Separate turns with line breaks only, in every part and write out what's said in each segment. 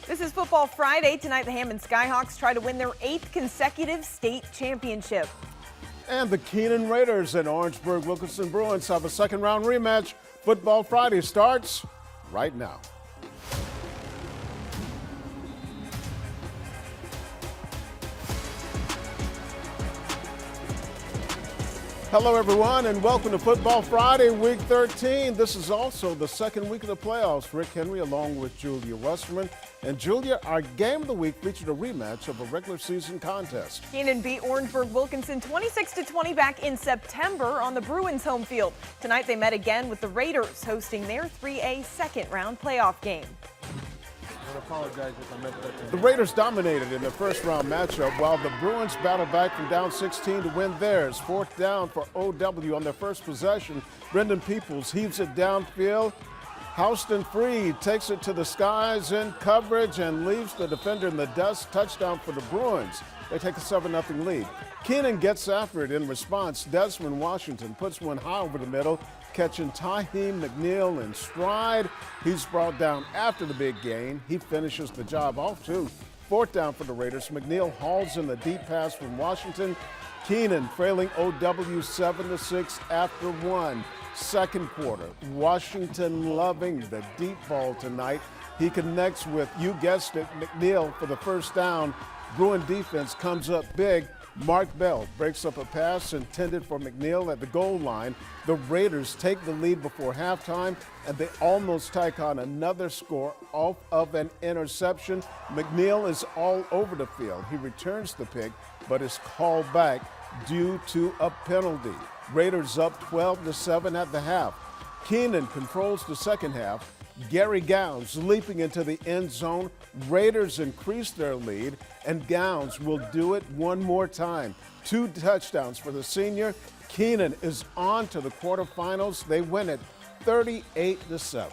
This is Football Friday. Tonight, the Hammond Skyhawks try to win their 8th consecutive state championship.
And the Kenan Raiders and Orangeburg Wilkinson Bruins have a second-round rematch. Football Friday starts right now. Hello, everyone, and welcome to Football Friday, Week 13. This is also the second week of the playoffs. Rick Henry along with Julia Westerman. And Julia, our game of the week featured a rematch of a regular season contest.
Kenan beat Orangeburg Wilkinson 26-20 back in September on the Bruins home field. Tonight they met again with the Raiders hosting their 3A second-round playoff game.
The Raiders dominated in the first-round matchup while the Bruins battled back from down 16 to win theirs. Fourth down for OW on their first possession. Brendan Peoples heaves it downfield. Houston Freed takes it to the skies in coverage and leaves the defender in the dust. Touchdown for the Bruins. They take a 7-0 lead. Kenan gets after it in response. Desmond Washington puts one high over the middle, catching Taheem McNeil in stride. He's brought down after the big gain. He finishes the job off, too. Fourth down for the Raiders. McNeil hauls in the deep pass from Washington. Kenan trailing OW 7-6 after one. Second quarter, Washington loving the deep ball tonight. He connects with, you guessed it, McNeil for the first down. Bruin defense comes up big. Mark Bell breaks up a pass intended for McNeil at the goal line. The Raiders take the lead before halftime, and they almost tack on another score off of an interception. McNeil is all over the field. He returns the pick, but is called back due to a penalty. Raiders up 12-7 at the half. Kenan controls the second half. Gary Gowns leaping into the end zone. Raiders increase their lead, and Gowns will do it one more time. 2 touchdowns for the senior. Kenan is on to the quarterfinals. They win it 38-7.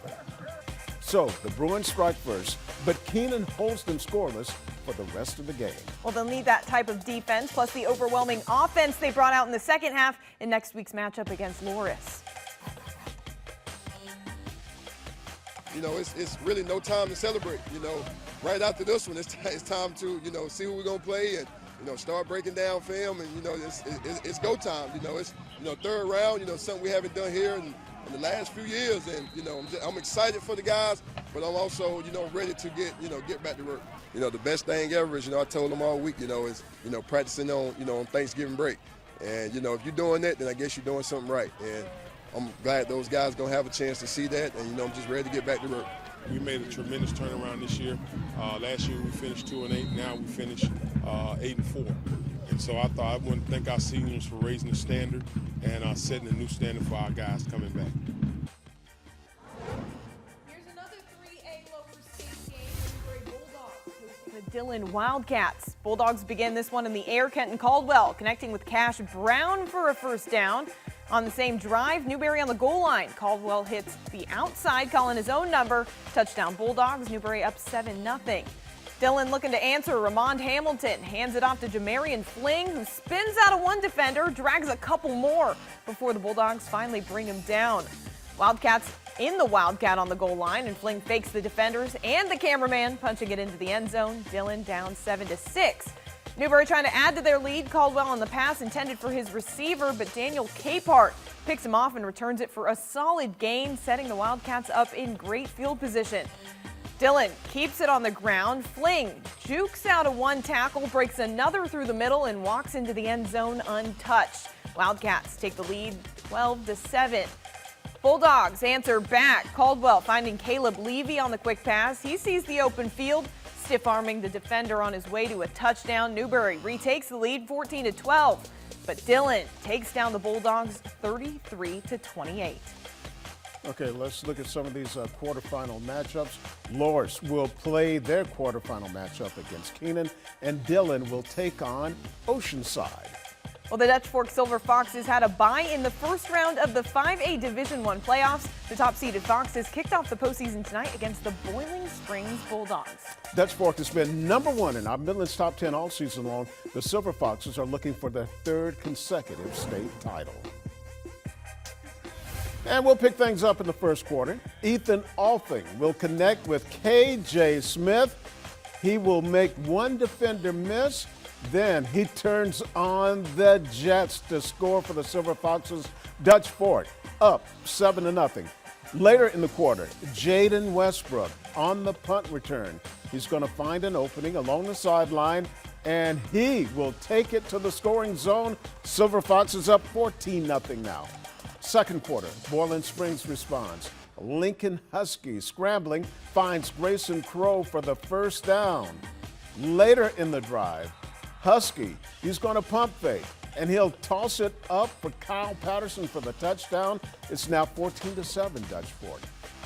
So the Bruins strike first, but Kenan holds them scoreless for the rest of the game.
Well, they'll need that type of defense, plus the overwhelming offense they brought out in the second half in next week's matchup against Loris.
You know, it's really no time to celebrate. You know, right after this one, it's time to, you know, see who we're going to play and, you know, start breaking down film. And, you know, it's go time. You know, it's, you know, third round, you know, something we haven't done here in the last few years. And, you know, I'm excited for the guys, but I'm also, you know, ready to get back to work. You know, the best thing ever is, you know, I told them all week, you know, is, you know, practicing on, you know, on Thanksgiving break. And, you know, if you're doing that, then I guess you're doing something right. And I'm glad those guys going to have a chance to see that, and, you know, I'm just ready to get back to work.
We made a tremendous turnaround this year. Last year we finished 2-8. Now we finished 8-4. And so I want to thank our seniors for raising the standard and setting a new standard for our guys coming back.
Here's another 3A lower state game. Bulldogs hosting the Dillon Wildcats. Bulldogs begin this one in the air. Kenton Caldwell connecting with Cash Brown for a first down. On the same drive, Newberry on the goal line. Caldwell hits the outside, calling his own number. Touchdown Bulldogs. Newberry up 7-0. Dillon looking to answer. Ramond Hamilton hands it off to Jamarian Fling, who spins out of one defender, drags a couple more before the Bulldogs finally bring him down. Wildcats in the Wildcat on the goal line, and Fling fakes the defenders and the cameraman, punching it into the end zone. Dillon down 7-6. Newberry trying to add to their lead. Caldwell on the pass intended for his receiver, but Daniel Capehart picks him off and returns it for a solid gain, setting the Wildcats up in great field position. Dillon keeps it on the ground. Fling jukes out of one tackle, breaks another through the middle, and walks into the end zone untouched. Wildcats take the lead 12-7. Bulldogs answer back. Caldwell finding Caleb Levy on the quick pass. He sees the open field, stiff-arming the defender on his way to a touchdown. Newberry retakes the lead 14-12, but Dillon takes down the Bulldogs 33-28.
Okay, let's look at some of these quarterfinal matchups. Loris will play their quarterfinal matchup against Kenan, and Dillon will take on Oceanside.
Well, the Dutch Fork Silver Foxes had a bye in the first round of the 5A Division I playoffs. The top-seeded Foxes kicked off the postseason tonight against the Boiling Springs Bulldogs.
Dutch Fork has been #1 in our Midland's top 10 all season long. The Silver Foxes are looking for their 3rd consecutive state title. And we'll pick things up in the first quarter. Ethan Alfing will connect with KJ Smith. He will make one defender miss. Then he turns on the Jets to score for the Silver Foxes. Dutch Fort up 7-0. Later in the quarter, Jaden Westbrook on the punt return. He's going to find an opening along the sideline, and he will take it to the scoring zone. Silver Foxes up 14-0 now. Second quarter, Boiling Springs responds. Lincoln Husky scrambling finds Grayson Crow for the first down. Later in the drive, Husky, he's going to pump fake, and he'll toss it up for Kyle Patterson for the touchdown. It's now 14-7 Dutch Fort.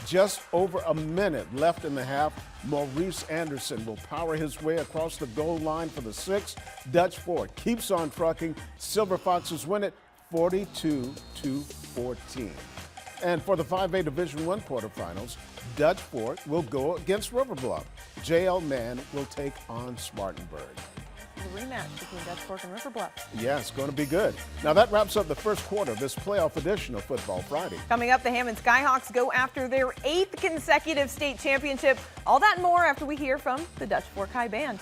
Just over a minute left in the half. Maurice Anderson will power his way across the goal line for the 6th. Dutch Fort keeps on trucking. Silver Foxes win it 42-14. And for the 5A Division I quarterfinals, Dutch Fort will go against River Bluff. J.L. Mann will take on Spartanburg.
The rematch between Dutch Fork and River Bluff.
Yeah, it's going to be good. Now that wraps up the first quarter of this playoff edition of Football Friday.
Coming up, the Hammond Skyhawks go after their 8th consecutive state championship. All that and more after we hear from the Dutch Fork High Band.